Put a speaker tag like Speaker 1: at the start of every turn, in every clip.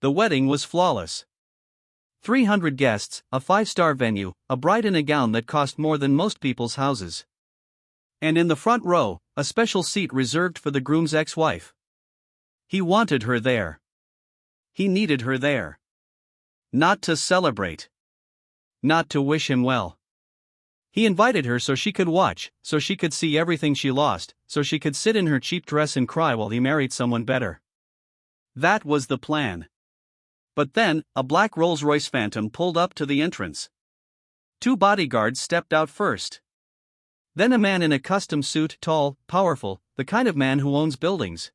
Speaker 1: The wedding was flawless. 300 guests, a 5-star venue, a bride in a gown that cost more than most people's houses. And in the front row, a special seat reserved for the groom's ex-wife. He wanted her there. He needed her there. Not to celebrate. Not to wish him well. He invited her so she could watch, so she could see everything she lost, so she could sit in her cheap dress and cry while he married someone better. That was the plan. But then, a black Rolls-Royce Phantom pulled up to the entrance. 2 bodyguards stepped out first. Then a man in a custom suit, tall, powerful, the kind of man who owns buildings.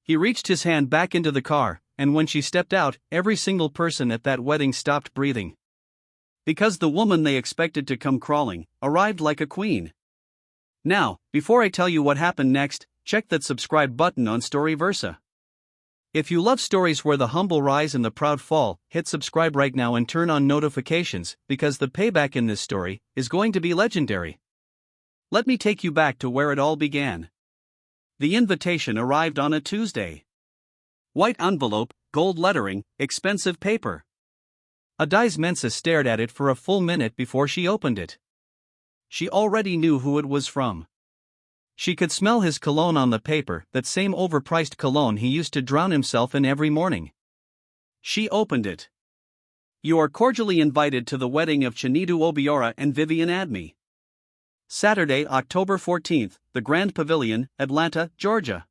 Speaker 1: He reached his hand back into the car, and when she stepped out, every single person at that wedding stopped breathing. Because the woman they expected to come crawling arrived like a queen. Now, before I tell you what happened next, check that subscribe button on Storyversa. If you love stories where the humble rise and the proud fall, hit subscribe right now and turn on notifications, because the payback in this story is going to be legendary. Let me take you back to where it all began. The invitation arrived on a Tuesday. White envelope, gold lettering, expensive paper. Adise Mensah stared at it for a full minute before she opened it. She already knew who it was from. She could smell his cologne on the paper, that same overpriced cologne he used to drown himself in every morning. She opened it. You are cordially invited to the wedding of Chinedu Obiora and Vivian Adme. Saturday, October 14th, the Grand Pavilion, Atlanta, Georgia.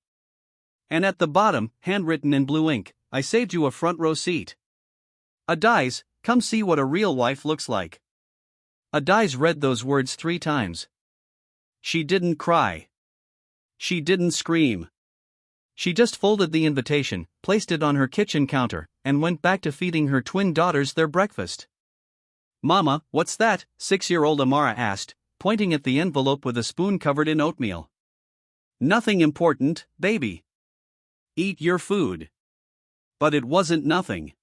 Speaker 1: And at the bottom, handwritten in blue ink, I saved you a front row seat. Adise, come see what a real wife looks like. Adise read those words 3 times. She didn't cry. She didn't scream. She just folded the invitation, placed it on her kitchen counter, and went back to feeding her twin daughters their breakfast. Mama, what's that? 6-year-old Amara asked, pointing at the envelope with a spoon covered in oatmeal. Nothing important, baby. Eat your food. But it wasn't nothing.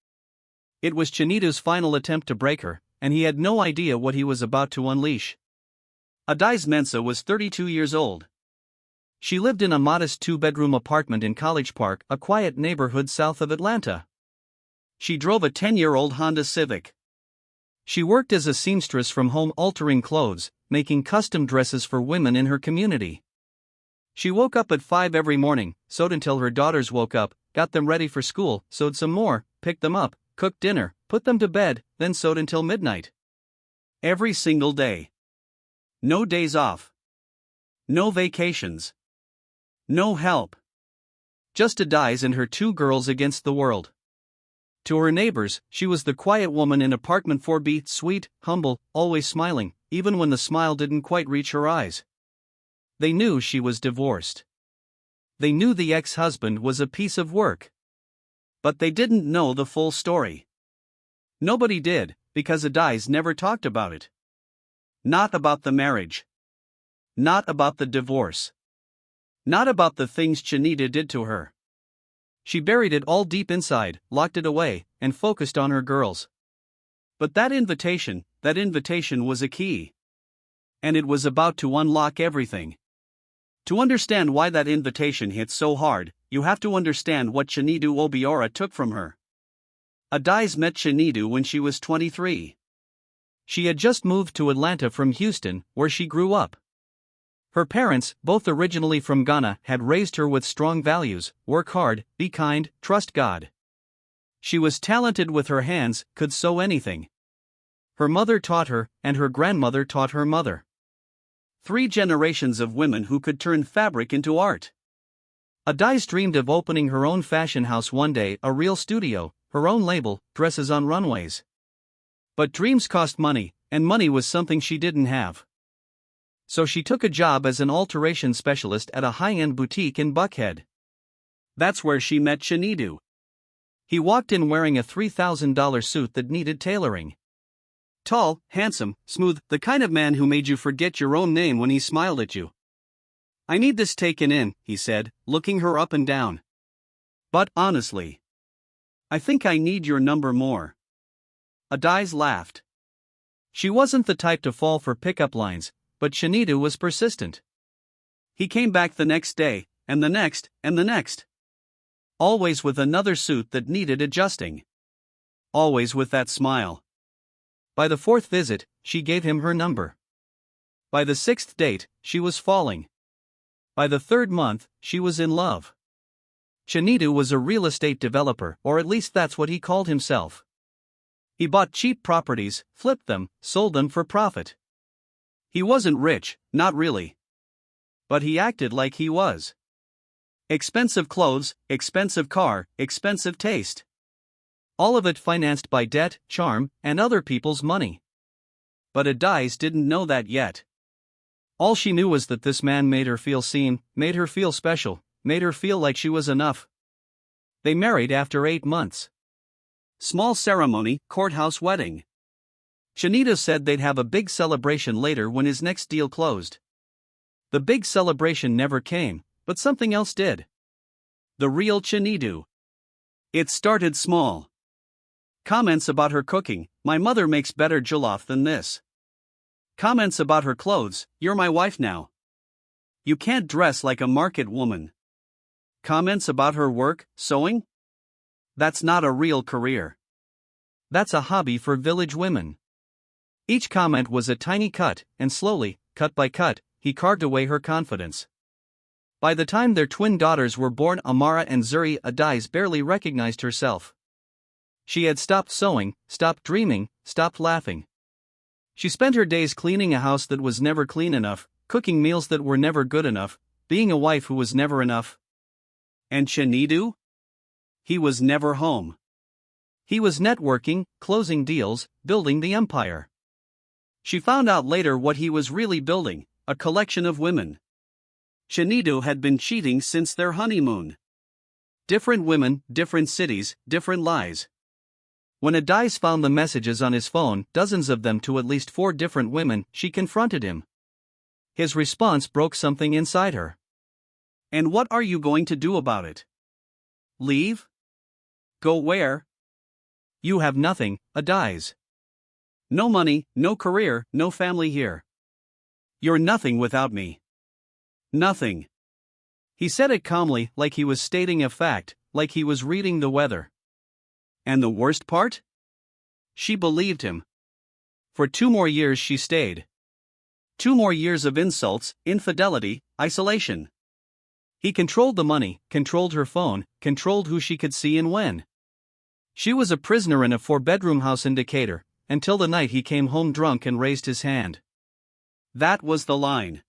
Speaker 1: It was Chinedu's final attempt to break her, and he had no idea what he was about to unleash. Adise Mensah was 32 years old. She lived in a modest 2-bedroom apartment in College Park, a quiet neighborhood south of Atlanta. She drove a 10-year-old Honda Civic. She worked as a seamstress from home, altering clothes, making custom dresses for women in her community. She woke up at 5 every morning, sewed until her daughters woke up, got them ready for school, sewed some more, picked them up, cooked dinner, put them to bed, then sewed until midnight. Every single day. No days off. No vacations. No help. Just Adise and her 2 girls against the world. To her neighbors, she was the quiet woman in apartment 4B, sweet, humble, always smiling, even when the smile didn't quite reach her eyes. They knew she was divorced. They knew the ex-husband was a piece of work. But they didn't know the full story. Nobody did, because Adise never talked about it. Not about the marriage. Not about the divorce. Not about the things Chinedu did to her. She buried it all deep inside, locked it away, and focused on her girls. But that invitation was a key. And it was about to unlock everything. To understand why that invitation hit so hard, you have to understand what Chinedu Obiora took from her. Adise met Chinedu when she was 23. She had just moved to Atlanta from Houston, where she grew up. Her parents, both originally from Ghana, had raised her with strong values: work hard, be kind, trust God. She was talented with her hands, could sew anything. Her mother taught her, and her grandmother taught her mother. 3 generations of women who could turn fabric into art. Adise dreamed of opening her own fashion house one day, a real studio, her own label, dresses on runways. But dreams cost money, and money was something she didn't have. So she took a job as an alteration specialist at a high-end boutique in Buckhead. That's where she met Chinedu. He walked in wearing a $3,000 suit that needed tailoring. Tall, handsome, smooth, the kind of man who made you forget your own name when he smiled at you. I need this taken in, he said, looking her up and down. But honestly, I think I need your number more. Adise laughed. She wasn't the type to fall for pickup lines, but Chinedu was persistent. He came back the next day, and the next, and the next. Always with another suit that needed adjusting. Always with that smile. By the fourth visit, she gave him her number. By the sixth date, she was falling. By the third month, she was in love. Chinedu was a real estate developer, or at least that's what he called himself. He bought cheap properties, flipped them, sold them for profit. He wasn't rich, not really. But he acted like he was. Expensive clothes, expensive car, expensive taste. All of it financed by debt, charm, and other people's money. But Adise didn't know that yet. All she knew was that this man made her feel seen, made her feel special, made her feel like she was enough. They married after 8 months. Small ceremony, courthouse wedding. Chinedu said they'd have a big celebration later when his next deal closed. The big celebration never came, but something else did. The real Chinedu. It started small. Comments about her cooking: "My mother makes better jollof than this." Comments about her clothes: "You're my wife now. You can't dress like a market woman." Comments about her work: sewing? That's not a real career. That's a hobby for village women. Each comment was a tiny cut, and slowly, cut by cut, he carved away her confidence. By the time their twin daughters were born, Amara and Zuri, Adise barely recognized herself. She had stopped sewing, stopped dreaming, stopped laughing. She spent her days cleaning a house that was never clean enough, cooking meals that were never good enough, being a wife who was never enough. And Chinedu? He was never home. He was networking, closing deals, building the empire. She found out later what he was really building: a collection of women. Chinedu had been cheating since their honeymoon. Different women, different cities, different lies. When Adise found the messages on his phone, dozens of them to at least 4 different women, she confronted him. His response broke something inside her. "And what are you going to do about it? Leave? Go where? You have nothing, Adise. No money, no career, no family here. You're nothing without me. Nothing." He said it calmly, like he was stating a fact, like he was reading the weather. And the worst part? She believed him. For 2 more years she stayed. 2 more years of insults, infidelity, isolation. He controlled the money, controlled her phone, controlled who she could see and when. She was a prisoner in a 4-bedroom house in Decatur, until the night he came home drunk and raised his hand. That was the line.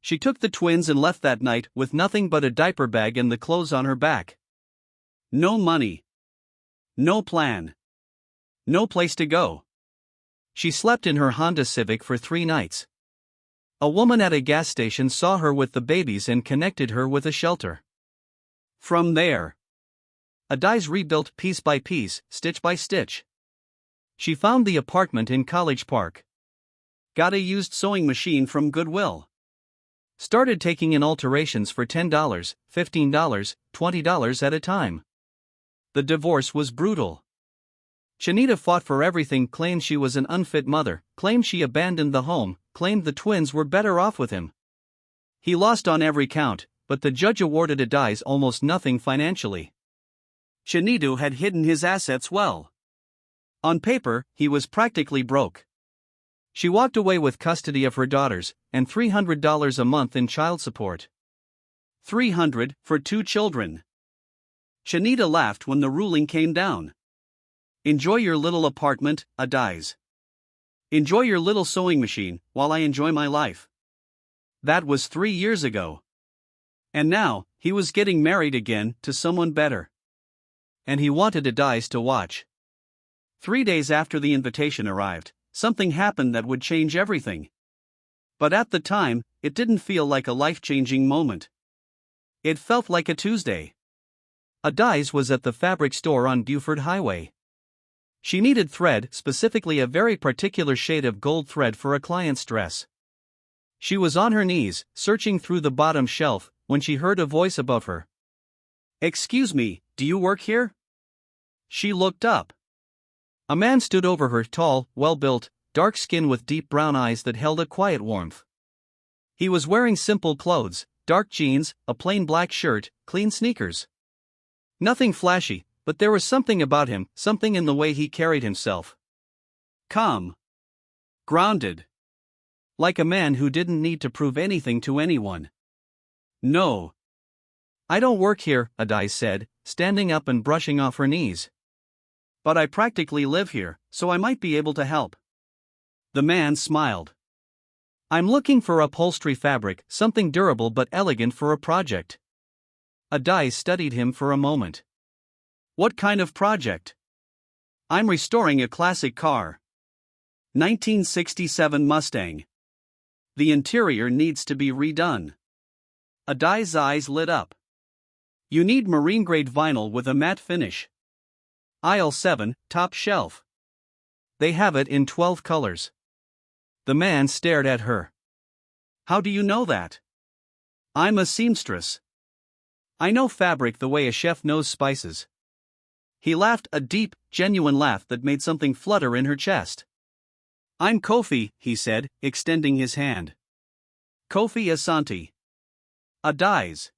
Speaker 1: She took the twins and left that night with nothing but a diaper bag and the clothes on her back. No money. No plan. No place to go. She slept in her Honda Civic for 3 nights. A woman at a gas station saw her with the babies and connected her with a shelter. From there, Adise rebuilt piece by piece, stitch by stitch. She found the apartment in College Park. Got a used sewing machine from Goodwill. Started taking in alterations for $10, $15, $20 at a time. The divorce was brutal. Chinedu fought for everything, claimed she was an unfit mother, claimed she abandoned the home, claimed the twins were better off with him. He lost on every count, but the judge awarded Adise almost nothing financially. Chinedu had hidden his assets well. On paper, he was practically broke. She walked away with custody of her daughters, and $300 a month in child support. $300 for 2 children. Chinedu laughed when the ruling came down. Enjoy your little apartment, Adise. Enjoy your little sewing machine, while I enjoy my life. That was 3 years ago. And now, he was getting married again, to someone better. And he wanted Adise to watch. 3 days after the invitation arrived, something happened that would change everything. But at the time, it didn't feel like a life-changing moment. It felt like a Tuesday. Adise was at the fabric store on Buford Highway. She needed thread, specifically a very particular shade of gold thread for a client's dress. She was on her knees, searching through the bottom shelf, when she heard a voice above her. "Excuse me, do you work here?" She looked up. A man stood over her, tall, well-built, dark skin with deep brown eyes that held a quiet warmth. He was wearing simple clothes, dark jeans, a plain black shirt, clean sneakers. Nothing flashy, but there was something about him, something in the way he carried himself. Calm. Grounded. Like a man who didn't need to prove anything to anyone. No. I don't work here, Adise said, standing up and brushing off her knees. But I practically live here, so I might be able to help. The man smiled. I'm looking for upholstery fabric, something durable but elegant for a project. Adise studied him for a moment. What kind of project? I'm restoring a classic car. 1967 Mustang. The interior needs to be redone. Adise's eyes lit up. You need marine-grade vinyl with a matte finish. Aisle 7, top shelf. They have it in 12 colors. The man stared at her. How do you know that? I'm a seamstress. I know fabric the way a chef knows spices. He laughed, a deep, genuine laugh that made something flutter in her chest. I'm Kofi, he said, extending his hand. Kofi Asante. Adise.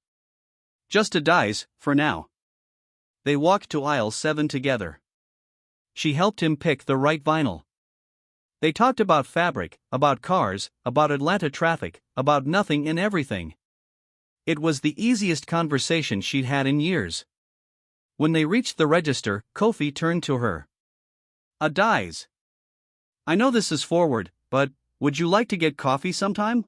Speaker 1: Just Adise, for now. They walked to aisle 7 together. She helped him pick the right vinyl. They talked about fabric, about cars, about Atlanta traffic, about nothing and everything. It was the easiest conversation she'd had in years. When they reached the register, Kofi turned to her. Adise. I know this is forward, but would you like to get coffee sometime?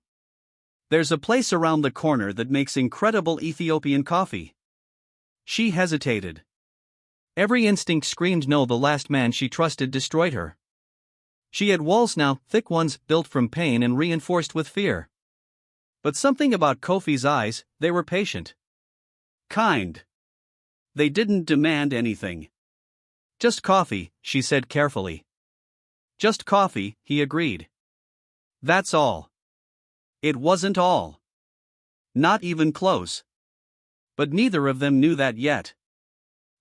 Speaker 1: There's a place around the corner that makes incredible Ethiopian coffee. She hesitated. Every instinct screamed no. The last man she trusted destroyed her. She had walls now, thick ones, built from pain and reinforced with fear. But something about Kofi's eyes, they were patient. Kind. They didn't demand anything. Just coffee, she said carefully. Just coffee, he agreed. That's all. It wasn't all. Not even close. But neither of them knew that yet.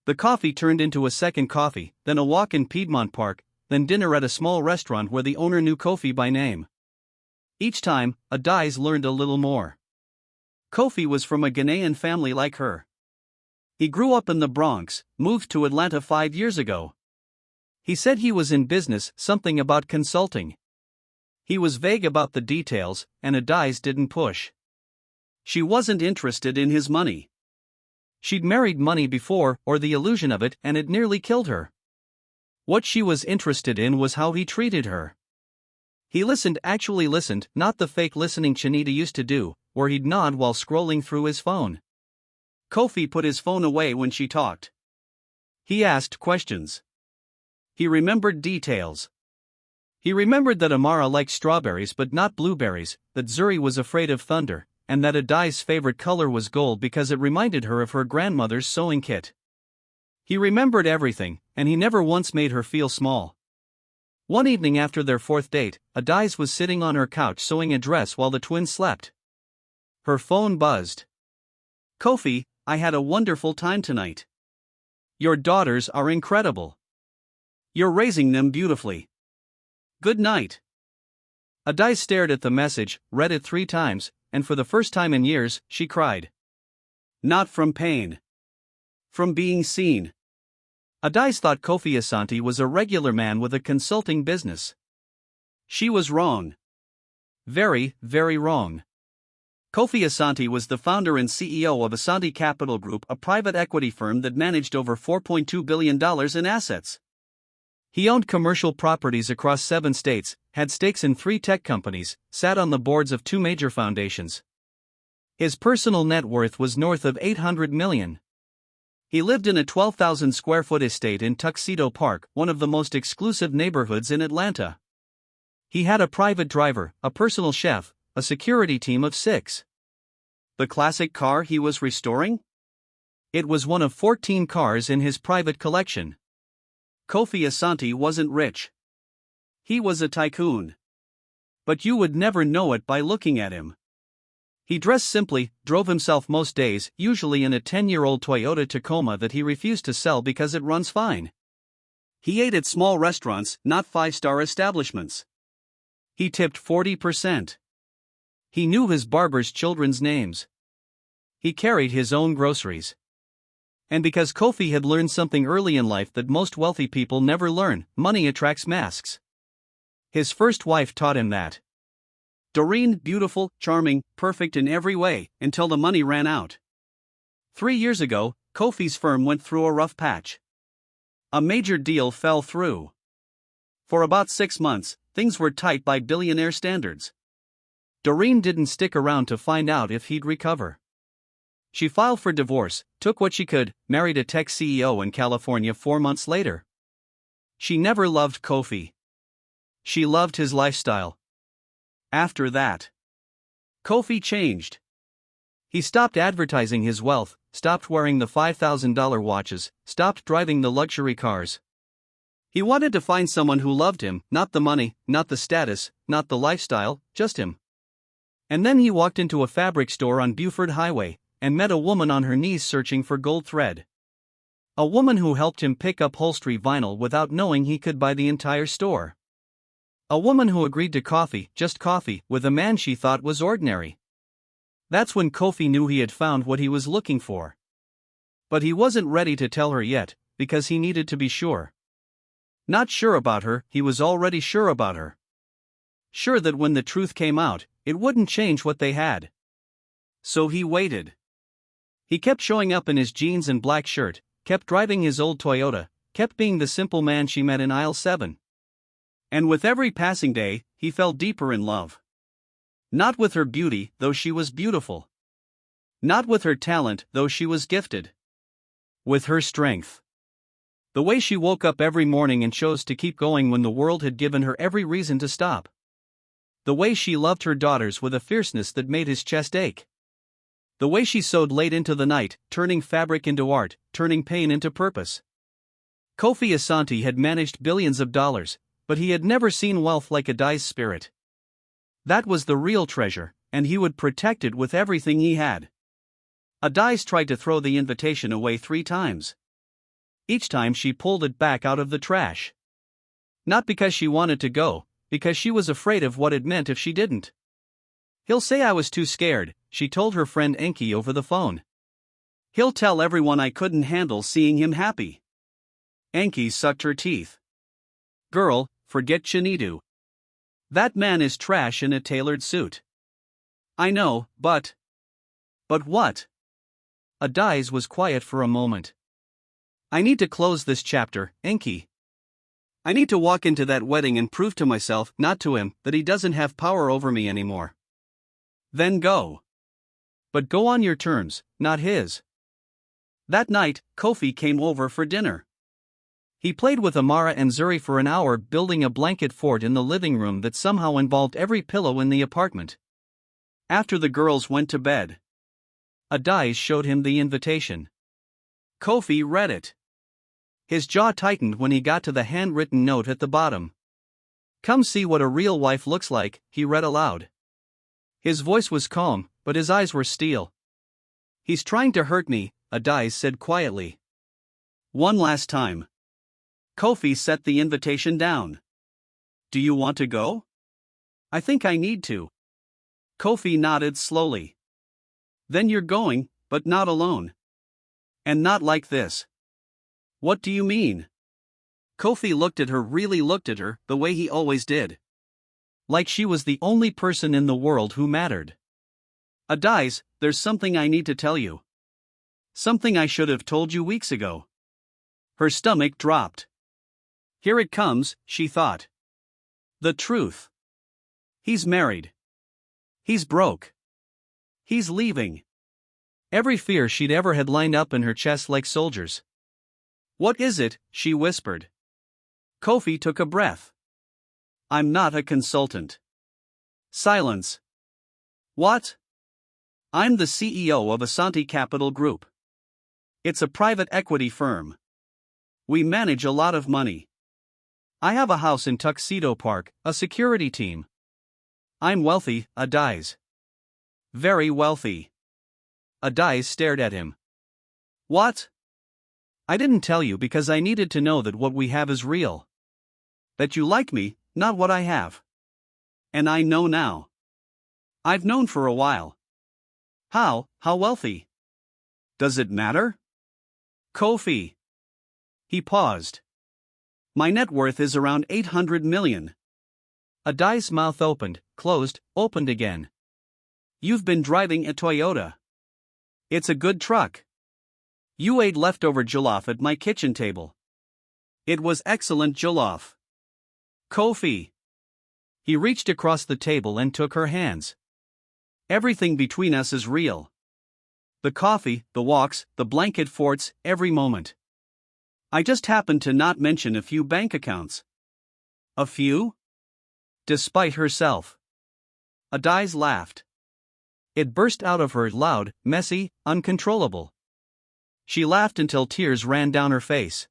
Speaker 1: The coffee turned into a second coffee, then a walk in Piedmont Park, then dinner at a small restaurant where the owner knew Kofi by name. Each time, Adise learned a little more. Kofi was from a Ghanaian family like her. He grew up in the Bronx, moved to Atlanta 5 years ago. He said he was in business, something about consulting. He was vague about the details, and Adise didn't push. She wasn't interested in his money. She'd married money before, or the illusion of it, and it nearly killed her. What she was interested in was how he treated her. He listened, actually listened, not the fake listening Chinedu used to do, where he'd nod while scrolling through his phone. Kofi put his phone away when she talked. He asked questions. He remembered details. He remembered that Amara liked strawberries but not blueberries, that Zuri was afraid of thunder, and that Adise's favorite color was gold because it reminded her of her grandmother's sewing kit. He remembered everything, and he never once made her feel small. One evening after their 4th date, Adise was sitting on her couch sewing a dress while the twins slept. Her phone buzzed. Kofi, I had a wonderful time tonight. Your daughters are incredible. You're raising them beautifully. Good night. Adise stared at the message, read it 3 times, and for the first time in years, she cried. Not from pain. From being seen. Adise thought Kofi Asante was a regular man with a consulting business. She was wrong. Very, very wrong. Kofi Asante was the founder and CEO of Asante Capital Group, a private equity firm that managed over $4.2 billion in assets. He owned commercial properties across 7 states, had stakes in 3 tech companies, sat on the boards of 2 major foundations. His personal net worth was north of $800 million. He lived in a 12,000 square foot estate in Tuxedo Park, one of the most exclusive neighborhoods in Atlanta. He had a private driver, a personal chef, a security team of 6. The classic car he was restoring? It was one of 14 cars in his private collection. Kofi Asante wasn't rich. He was a tycoon. But you would never know it by looking at him. He dressed simply, drove himself most days, usually in a 10-year-old Toyota Tacoma that he refused to sell because it runs fine. He ate at small restaurants, not 5-star establishments. He tipped 40%. He knew his barber's children's names. He carried his own groceries. And because Kofi had learned something early in life that most wealthy people never learn: money attracts masks. His first wife taught him that. Doreen, beautiful, charming, perfect in every way, until the money ran out. 3 years ago, Kofi's firm went through a rough patch. A major deal fell through. For about 6 months, things were tight by billionaire standards. Doreen didn't stick around to find out if he'd recover. She filed for divorce, took what she could, married a tech CEO in California 4 months later. She never loved Kofi. She loved his lifestyle. After that, Kofi changed. He stopped advertising his wealth, stopped wearing the $5,000 watches, stopped driving the luxury cars. He wanted to find someone who loved him, not the money, not the status, not the lifestyle, just him. And then he walked into a fabric store on Buford Highway and met a woman on her knees searching for gold thread. A woman who helped him pick up upholstery vinyl without knowing he could buy the entire store. A woman who agreed to coffee, just coffee, with a man she thought was ordinary. That's when Kofi knew he had found what he was looking for. But he wasn't ready to tell her yet, because he needed to be sure. Not sure about her, he was already sure about her. Sure that when the truth came out, it wouldn't change what they had. So he waited. He kept showing up in his jeans and black shirt, kept driving his old Toyota, kept being the simple man she met in aisle 7. And with every passing day, he fell deeper in love. Not with her beauty, though she was beautiful. Not with her talent, though she was gifted. With her strength. The way she woke up every morning and chose to keep going when the world had given her every reason to stop. The way she loved her daughters with a fierceness that made his chest ache. The way she sewed late into the night, turning fabric into art, turning pain into purpose. Kofi Asante had managed billions of dollars, but he had never seen wealth like Adise's spirit. That was the real treasure, and he would protect it with everything he had. Adise tried to throw the invitation away 3 times. Each time she pulled it back out of the trash. Not because she wanted to go, because she was afraid of what it meant if she didn't. "He'll say I was too scared," she told her friend Enki over the phone. "He'll tell everyone I couldn't handle seeing him happy." Enki sucked her teeth. "Girl, forget Chinedu. That man is trash in a tailored suit." "I know, but..." "But what?" Adise was quiet for a moment. "I need to close this chapter, Enki. I need to walk into that wedding and prove to myself, not to him, that he doesn't have power over me anymore." "Then go. But go on your terms, not his." That night, Kofi came over for dinner. He played with Amara and Zuri for an hour, building a blanket fort in the living room that somehow involved every pillow in the apartment. After the girls went to bed, Adise showed him the invitation. Kofi read it. His jaw tightened when he got to the handwritten note at the bottom. "Come see what a real wife looks like," he read aloud. His voice was calm, but his eyes were steel. "He's trying to hurt me," Adise said quietly. "One last time." Kofi set the invitation down. "Do you want to go?" "I think I need to." Kofi nodded slowly. "Then you're going, but not alone. And not like this." "What do you mean?" Kofi looked at her, really looked at her, the way he always did. Like she was the only person in the world who mattered. "Adise, there's something I need to tell you. Something I should have told you weeks ago." Her stomach dropped. Here it comes, she thought. The truth. He's married. He's broke. He's leaving. Every fear she'd ever had lined up in her chest like soldiers. "What is it?" she whispered. Kofi took a breath. "I'm not a consultant." Silence. "What?" "I'm the CEO of Asante Capital Group. It's a private equity firm. We manage a lot of money. I have a house in Tuxedo Park, a security team. I'm wealthy, Adise. Very wealthy." Adise stared at him. "What?" "I didn't tell you because I needed to know that what we have is real. That you like me, not what I have. And I know now. I've known for a while." How wealthy?" "Does it matter?" Kofi. He paused. My net worth is around 800 million. Adise's mouth opened, closed, opened again. You've been driving a Toyota. It's a good truck. You ate leftover jollof at my kitchen table. It was excellent jollof. Kofi. He reached across the table and took her hands. Everything between us is real. The coffee, the walks, the blanket forts, every moment. I just happened to not mention a few bank accounts. A few? Despite herself. Adise laughed. It burst out of her loud, messy, uncontrollable. She laughed until tears ran down her face.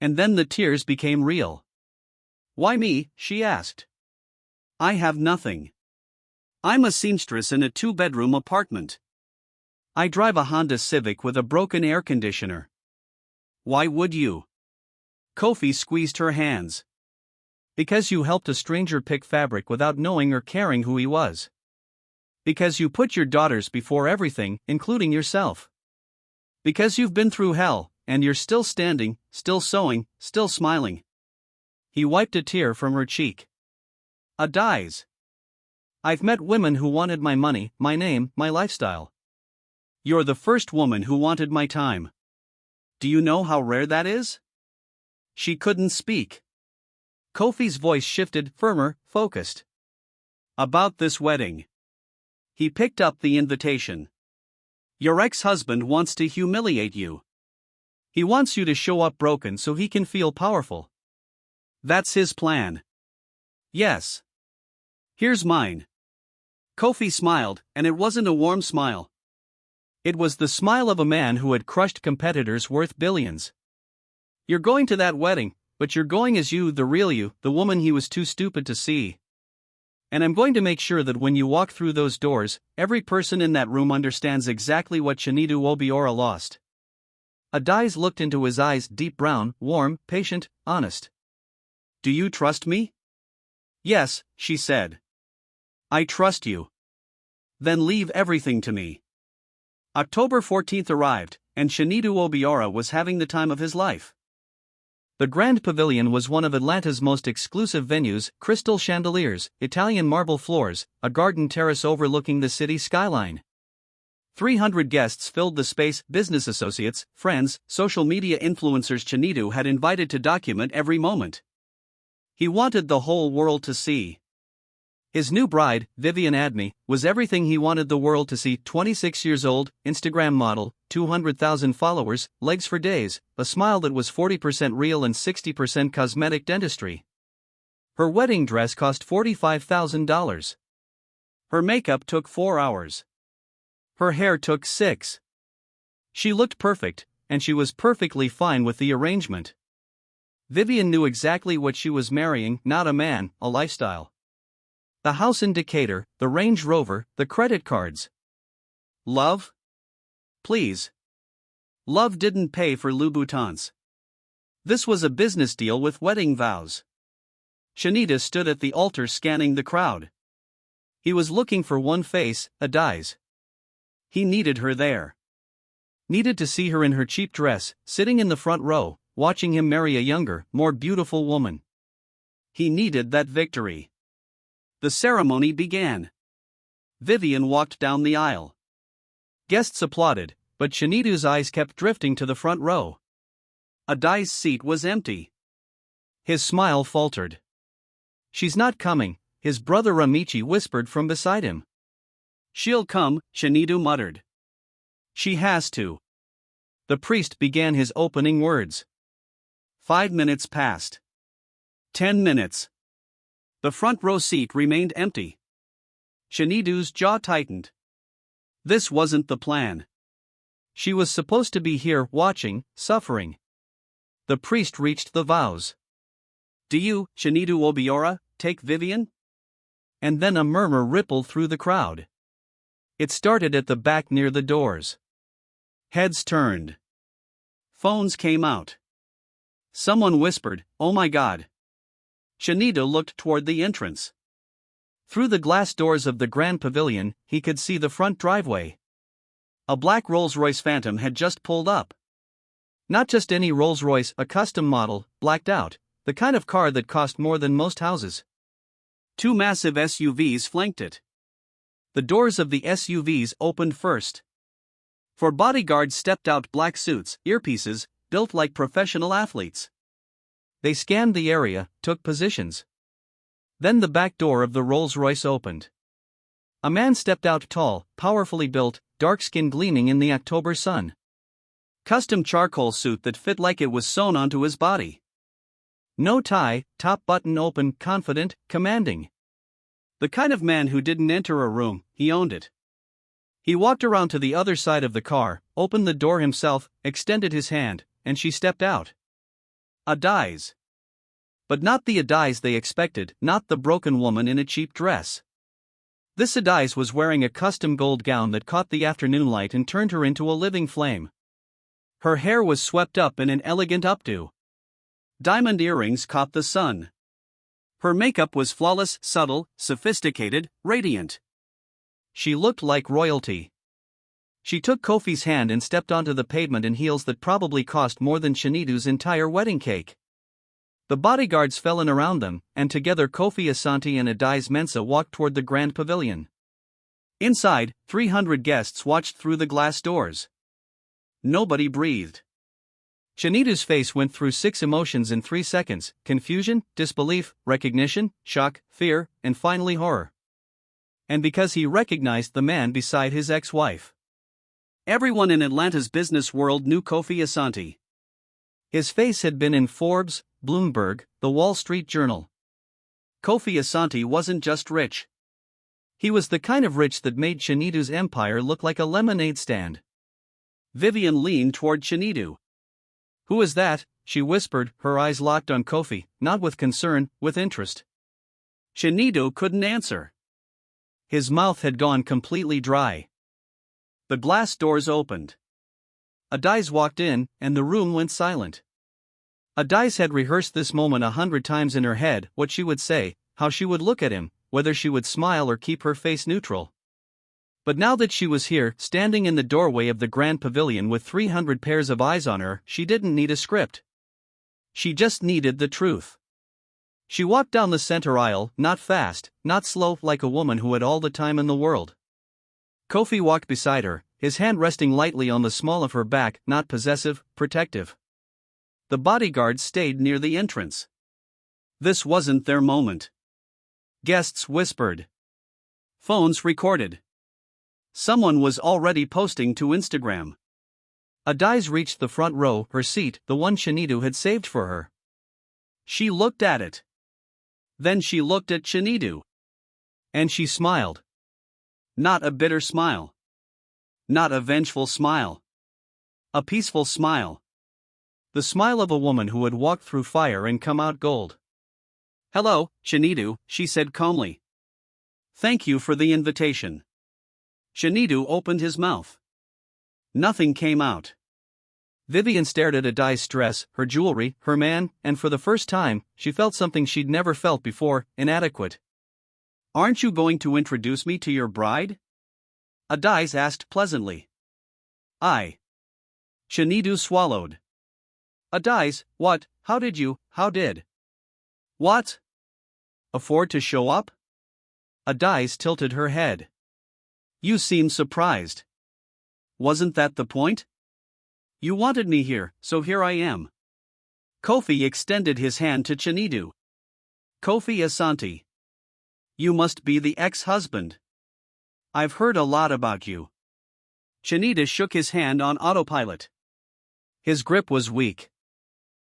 Speaker 1: And then the tears became real. Why me? She asked. I have nothing. I'm a seamstress in a 2-bedroom apartment. I drive a Honda Civic with a broken air conditioner. Why would you? Kofi squeezed her hands. Because you helped a stranger pick fabric without knowing or caring who he was. Because you put your daughters before everything, including yourself. Because you've been through hell, and you're still standing, still sewing, still smiling. He wiped a tear from her cheek. Adise. I've met women who wanted my money, my name, my lifestyle. You're the first woman who wanted my time. Do you know how rare that is? She couldn't speak. Kofi's voice shifted, firmer, focused. About this wedding. He picked up the invitation. Your ex-husband wants to humiliate you. He wants you to show up broken so he can feel powerful. That's his plan. Yes. Here's mine. Kofi smiled, and it wasn't a warm smile. It was the smile of a man who had crushed competitors worth billions. You're going to that wedding, but you're going as you, the real you, the woman he was too stupid to see. And I'm going to make sure that when you walk through those doors, every person in that room understands exactly what Chinedu Obiora lost. Adise looked into his eyes, deep brown, warm, patient, honest. Do you trust me? Yes, she said. I trust you. Then leave everything to me. October 14th arrived, and Chinedu Obiora was having the time of his life. The Grand Pavilion was one of Atlanta's most exclusive venues, crystal chandeliers, Italian marble floors, a garden terrace overlooking the city skyline. 300 guests filled the space, business associates, friends, social media influencers Chinedu had invited to document every moment. He wanted the whole world to see. His new bride, Vivian Adme, was everything he wanted the world to see. 26 years old, Instagram model, 200,000 followers, legs for days, a smile that was 40% real and 60% cosmetic dentistry. Her wedding dress cost $45,000. Her makeup took 4 hours. Her hair took 6. She looked perfect, and she was perfectly fine with the arrangement. Vivian knew exactly what she was marrying, not a man, a lifestyle. The house in Decatur, the Range Rover, the credit cards. Love? Please. Love didn't pay for Louboutins. This was a business deal with wedding vows. Chinedu stood at the altar scanning the crowd. He was looking for one face, Adise. He needed her there. Needed to see her in her cheap dress, sitting in the front row, watching him marry a younger, more beautiful woman. He needed that victory. The ceremony began. Vivian walked down the aisle. Guests applauded, but Chinedu's eyes kept drifting to the front row. Adise's seat was empty. His smile faltered. She's not coming, his brother Amici whispered from beside him. She'll come, Chinedu muttered. She has to. The priest began his opening words. 5 minutes passed. 10 minutes. The front row seat remained empty. Chinedu's jaw tightened. This wasn't the plan. She was supposed to be here, watching, suffering. The priest reached the vows. Do you, Chinedu Obiora, take Vivian? And then a murmur rippled through the crowd. It started at the back near the doors. Heads turned. Phones came out. Someone whispered, "Oh my God." Chinedu looked toward the entrance. Through the glass doors of the Grand Pavilion, he could see the front driveway. A black Rolls-Royce Phantom had just pulled up. Not just any Rolls-Royce, a custom model, blacked out, the kind of car that cost more than most houses. Two massive SUVs flanked it. The doors of the SUVs opened first. Four bodyguards stepped out, black suits, earpieces, built like professional athletes. They scanned the area, took positions. Then the back door of the Rolls-Royce opened. A man stepped out, tall, powerfully built, dark skin gleaming in the October sun. Custom charcoal suit that fit like it was sewn onto his body. No tie, top button open, confident, commanding. The kind of man who didn't enter a room, he owned it. He walked around to the other side of the car, opened the door himself, extended his hand, and she stepped out. Adise. But not the Adise they expected, not the broken woman in a cheap dress. This Adise was wearing a custom gold gown that caught the afternoon light and turned her into a living flame. Her hair was swept up in an elegant updo. Diamond earrings caught the sun. Her makeup was flawless, subtle, sophisticated, radiant. She looked like royalty. She took Kofi's hand and stepped onto the pavement in heels that probably cost more than Chinedu's entire wedding cake. The bodyguards fell in around them, and together Kofi Asante and Adise Mensah walked toward the grand pavilion. Inside, 300 guests watched through the glass doors. Nobody breathed. Chinedu's face went through 6 emotions in 3 seconds: confusion, disbelief, recognition, shock, fear, and finally horror. And because he recognized the man beside his ex-wife. Everyone in Atlanta's business world knew Kofi Asante. His face had been in Forbes, Bloomberg, The Wall Street Journal. Kofi Asante wasn't just rich. He was the kind of rich that made Chinedu's empire look like a lemonade stand. Vivian leaned toward Chinedu. "Who is that?" she whispered, her eyes locked on Kofi, not with concern, with interest. Chinedu couldn't answer. His mouth had gone completely dry. The glass doors opened. Adise walked in, and the room went silent. Adise had rehearsed this moment 100 times in her head, what she would say, how she would look at him, whether she would smile or keep her face neutral. But now that she was here, standing in the doorway of the grand pavilion with 300 pairs of eyes on her, she didn't need a script. She just needed the truth. She walked down the center aisle, not fast, not slow, like a woman who had all the time in the world. Kofi walked beside her, his hand resting lightly on the small of her back, not possessive, protective. The bodyguards stayed near the entrance. This wasn't their moment. Guests whispered. Phones recorded. Someone was already posting to Instagram. Adise reached the front row, her seat, the one Chinedu had saved for her. She looked at it. Then she looked at Chinedu. And she smiled. Not a bitter smile. Not a vengeful smile. A peaceful smile. The smile of a woman who had walked through fire and come out gold. "Hello, Chinedu," she said calmly. "Thank you for the invitation." Chinedu opened his mouth. Nothing came out. Vivian stared at Adise's dress, her jewelry, her man, and for the first time, she felt something she'd never felt before: inadequate. "Aren't you going to introduce me to your bride?" Adise asked pleasantly. "I." Chinedu swallowed. "Adise, what? How did? What? Afford to show up?" Adise tilted her head. "You seem surprised. Wasn't that the point? You wanted me here, so here I am." Kofi extended his hand to Chinedu. "Kofi Asante. You must be the ex-husband. I've heard a lot about you." Chinedu shook his hand on autopilot. His grip was weak.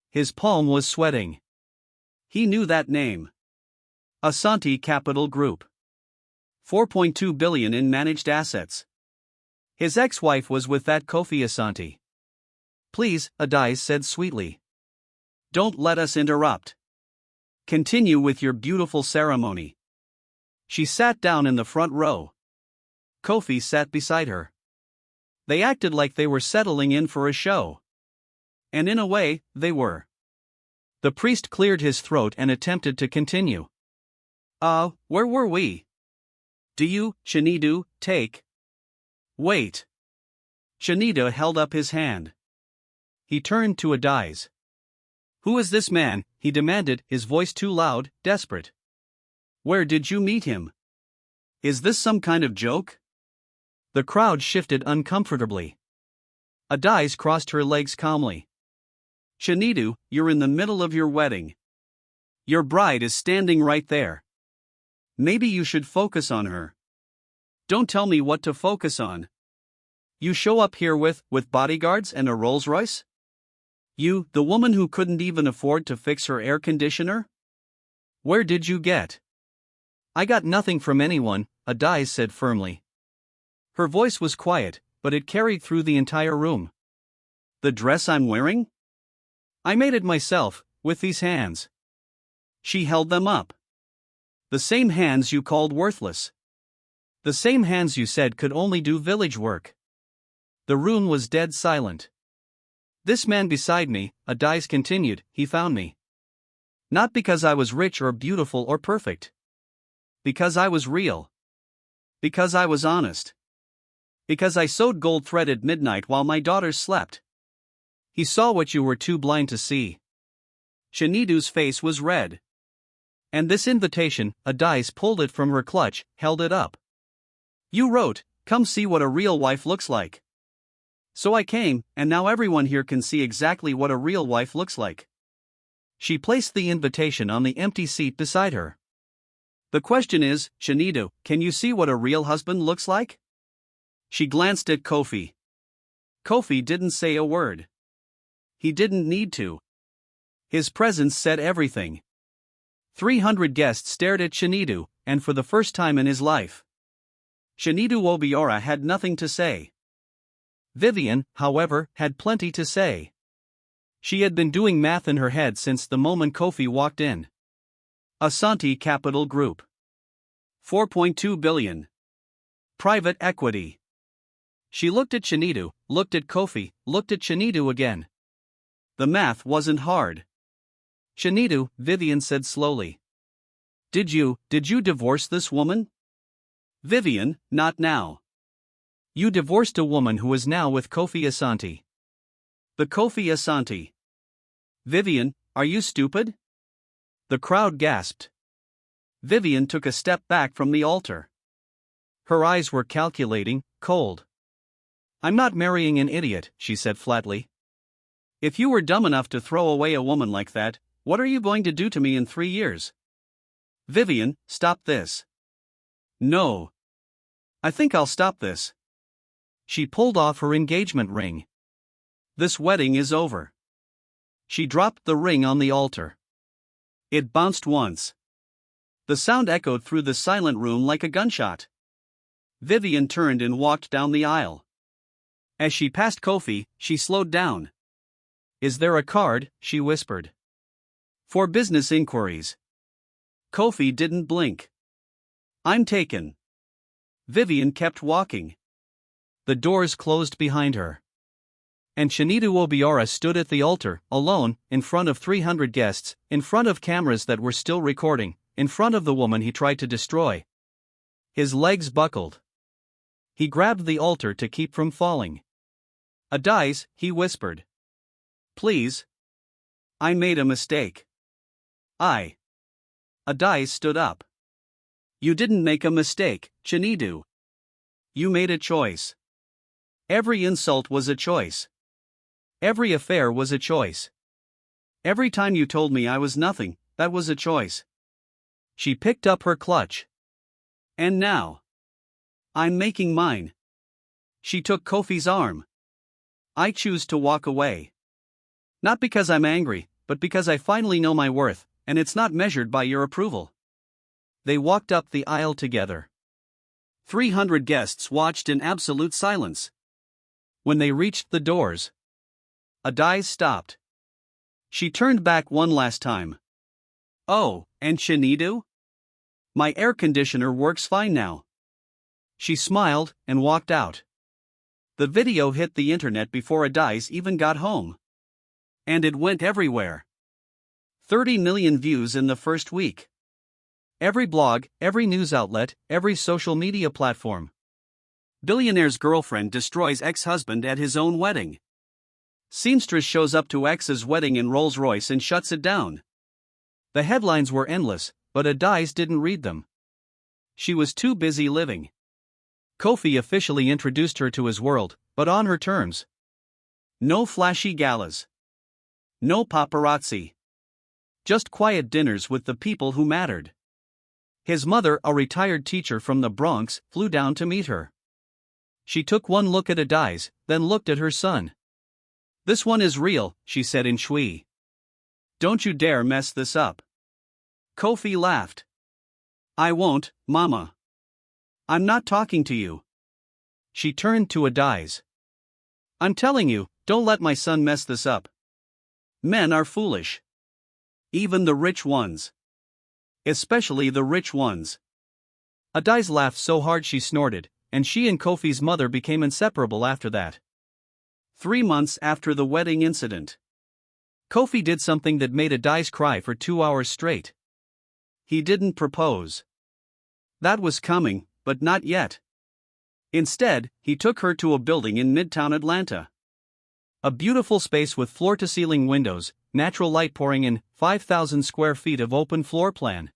Speaker 1: His palm was sweating. He knew that name. Asante Capital Group. 4.2 billion in managed assets. His ex-wife was with that Kofi Asante. "Please," Adise said sweetly. "Don't let us interrupt. Continue with your beautiful ceremony." She sat down in the front row. Kofi sat beside her. They acted like they were settling in for a show. And in a way, they were. The priest cleared his throat and attempted to continue. Where were we? Do you, Chinedu, take? Wait." Chinedu held up his hand. He turned to Adise. "Who is this man?" he demanded, his voice too loud, desperate. "Where did you meet him? Is this some kind of joke?" The crowd shifted uncomfortably. Adise crossed her legs calmly. "Chinedu, you're in the middle of your wedding. Your bride is standing right there. Maybe you should focus on her. Don't tell me what to focus on. You show up here with bodyguards and a Rolls Royce? You, the woman who couldn't even afford to fix her air conditioner? Where did you get?" "I got nothing from anyone," Adise said firmly. Her voice was quiet, but it carried through the entire room. "The dress I'm wearing? I made it myself, with these hands." She held them up. "The same hands you called worthless. The same hands you said could only do village work." The room was dead silent. "This man beside me," Adise continued, "he found me. Not because I was rich or beautiful or perfect. Because I was real. Because I was honest. Because I sewed gold thread at midnight while my daughters slept. He saw what you were too blind to see." Chinedu's face was red. "And this invitation," Adise pulled it from her clutch, held it up. "You wrote, 'Come see what a real wife looks like.' So I came, and now everyone here can see exactly what a real wife looks like." She placed the invitation on the empty seat beside her. "The question is, Chinedu, can you see what a real husband looks like?" She glanced at Kofi. Kofi didn't say a word. He didn't need to. His presence said everything. 300 guests stared at Chinedu, and for the first time in his life, Chinedu Obiora had nothing to say. Vivian, however, had plenty to say. She had been doing math in her head since the moment Kofi walked in. Asante Capital Group. 4.2 billion. Private equity. She looked at Chinedu, looked at Kofi, looked at Chinedu again. The math wasn't hard. "Chinedu," Vivian said slowly. Did you divorce this woman?" "Vivian, not now." "You divorced a woman who is now with Kofi Asante." "The Kofi Asante." "Vivian, are you stupid?" The crowd gasped. Vivian took a step back from the altar. Her eyes were calculating, cold. "I'm not marrying an idiot," she said flatly. "If you were dumb enough to throw away a woman like that, what are you going to do to me in 3 years? Vivian, stop this." "No. I think I'll stop this." She pulled off her engagement ring. "This wedding is over." She dropped the ring on the altar. It bounced once. The sound echoed through the silent room like a gunshot. Vivian turned and walked down the aisle. As she passed Kofi, she slowed down. "Is there a card?" she whispered. "For business inquiries." Kofi didn't blink. "I'm taken." Vivian kept walking. The doors closed behind her. And Chinedu Obiora stood at the altar, alone, in front of 300 guests, in front of cameras that were still recording, in front of the woman he tried to destroy. His legs buckled. He grabbed the altar to keep from falling. "Adise," he whispered. "Please. I made a mistake." Adise stood up. "You didn't make a mistake, Chinedu. You made a choice. Every insult was a choice. Every affair was a choice. Every time you told me I was nothing, that was a choice." She picked up her clutch. "And now, I'm making mine." She took Kofi's arm. "I choose to walk away. Not because I'm angry, but because I finally know my worth, and it's not measured by your approval." They walked up the aisle together. 300 guests watched in absolute silence. When they reached the doors, Adise stopped. She turned back one last time. "Oh, and Chinedu? My air conditioner works fine now." She smiled and walked out. The video hit the internet before Adise even got home. And it went everywhere. 30 million views in the first week. Every blog, every news outlet, every social media platform. Billionaire's girlfriend destroys ex-husband at his own wedding. Seamstress shows up to ex's wedding in Rolls-Royce and shuts it down. The headlines were endless, but Adise didn't read them. She was too busy living. Kofi officially introduced her to his world, but on her terms. No flashy galas. No paparazzi. Just quiet dinners with the people who mattered. His mother, a retired teacher from the Bronx, flew down to meet her. She took one look at Adise, then looked at her son. "This one is real," she said in Shui. "Don't you dare mess this up." Kofi laughed. "I won't, Mama. I'm not talking to you." She turned to Adise. "I'm telling you, don't let my son mess this up. Men are foolish. Even the rich ones. Especially the rich ones." Adise laughed so hard she snorted, and she and Kofi's mother became inseparable after that. 3 months after the wedding incident, Kofi did something that made Adise cry for 2 hours straight. He didn't propose. That was coming, but not yet. Instead, he took her to a building in Midtown Atlanta. A beautiful space with floor-to-ceiling windows, natural light pouring in, 5,000 square feet of open floor plan.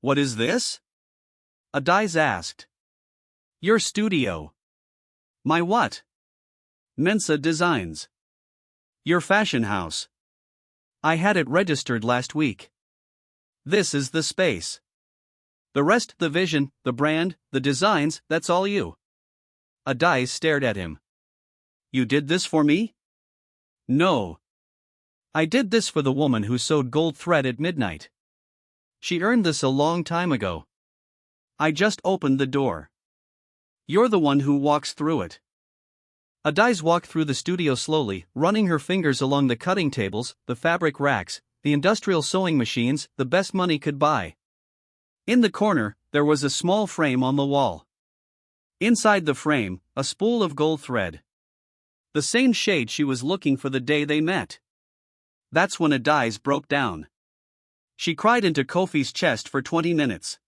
Speaker 1: "What is this?" Adise asked. "Your studio." "My what?" "Mensah Designs. Your fashion house. I had it registered last week. This is the space. The rest, the vision, the brand, the designs, that's all you." Adise stared at him. "You did this for me?" "No. I did this for the woman who sewed gold thread at midnight. She earned this a long time ago. I just opened the door. You're the one who walks through it." Adise walked through the studio slowly, running her fingers along the cutting tables, the fabric racks, the industrial sewing machines, the best money could buy. In the corner, there was a small frame on the wall. Inside the frame, a spool of gold thread. The same shade she was looking for the day they met. That's when Adise broke down. She cried into Kofi's chest for 20 minutes.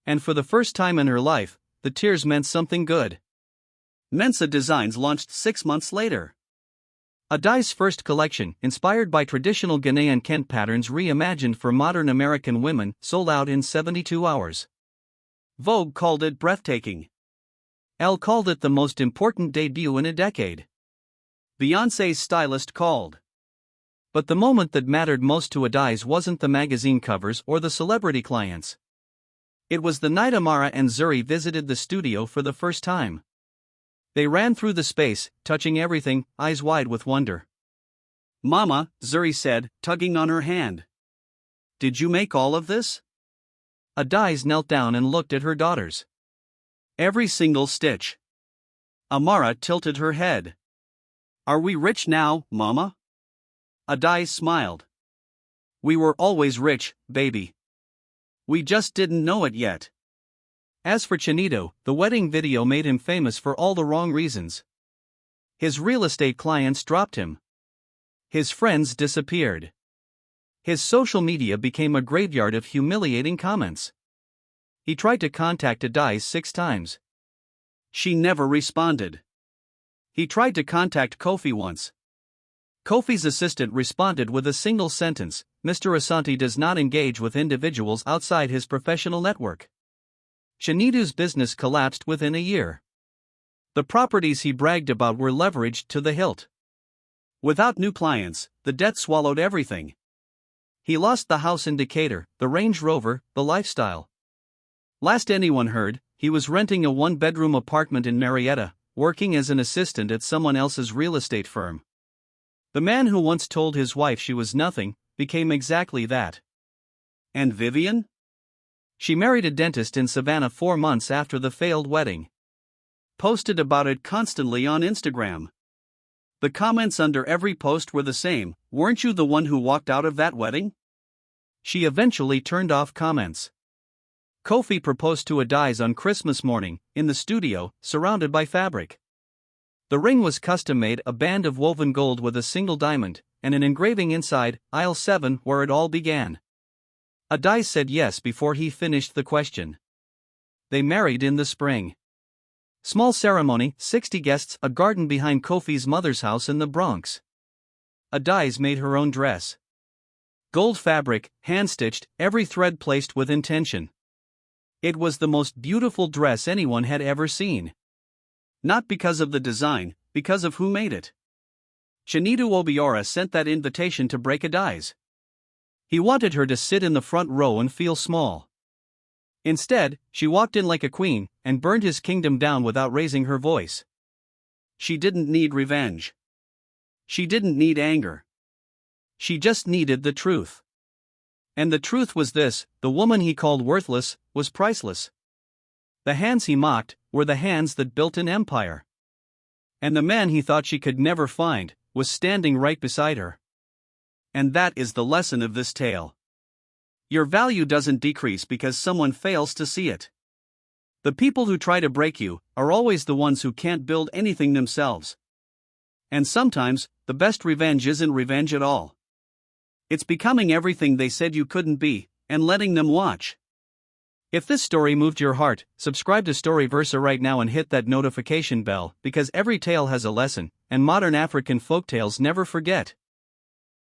Speaker 1: And for the first time in her life, the tears meant something good. Mensah Designs launched 6 months later. Adise's first collection, inspired by traditional Ghanaian Kent patterns reimagined for modern American women, sold out in 72 hours. Vogue called it breathtaking. Elle called it the most important debut in a decade. Beyoncé's stylist called. But the moment that mattered most to Adise wasn't the magazine covers or the celebrity clients. It was the night Amara and Zuri visited the studio for the first time. They ran through the space, touching everything, eyes wide with wonder. "Mama," Zuri said, tugging on her hand. "Did you make all of this?" Adise knelt down and looked at her daughters. "Every single stitch." Amara tilted her head. "Are we rich now, Mama?" Adise smiled. "We were always rich, baby. We just didn't know it yet." As for Chinedu, the wedding video made him famous for all the wrong reasons. His real estate clients dropped him. His friends disappeared. His social media became a graveyard of humiliating comments. He tried to contact Adise 6 times. She never responded. He tried to contact Kofi once. Kofi's assistant responded with a single sentence: "Mr. Asante does not engage with individuals outside his professional network." Chinedu's business collapsed within a year. The properties he bragged about were leveraged to the hilt. Without new clients, the debt swallowed everything. He lost the house in Decatur, the Range Rover, the lifestyle. Last anyone heard, he was renting a 1-bedroom apartment in Marietta, working as an assistant at someone else's real estate firm. The man who once told his wife she was nothing, became exactly that. And Vivian? She married a dentist in Savannah 4 months after the failed wedding. Posted about it constantly on Instagram. The comments under every post were the same: "Weren't you the one who walked out of that wedding?" She eventually turned off comments. Kofi proposed to Adise on Christmas morning, in the studio, surrounded by fabric. The ring was custom-made, a band of woven gold with a single diamond, and an engraving inside, aisle 7, where it all began. Adise said yes before he finished the question. They married in the spring. Small ceremony, 60 guests, a garden behind Kofi's mother's house in the Bronx. Adise made her own dress. Gold fabric, hand-stitched, every thread placed with intention. It was the most beautiful dress anyone had ever seen. Not because of the design, because of who made it. Chinedu Obiora sent that invitation to break Adise. He wanted her to sit in the front row and feel small. Instead, she walked in like a queen and burned his kingdom down without raising her voice. She didn't need revenge. She didn't need anger. She just needed the truth. And the truth was this: the woman he called worthless was priceless. The hands he mocked were the hands that built an empire. And the man he thought she could never find was standing right beside her. And that is the lesson of this tale. Your value doesn't decrease because someone fails to see it. The people who try to break you are always the ones who can't build anything themselves. And sometimes, the best revenge isn't revenge at all. It's becoming everything they said you couldn't be, and letting them watch. If this story moved your heart, subscribe to Storyversa right now and hit that notification bell, because every tale has a lesson, and modern African folktales never forget.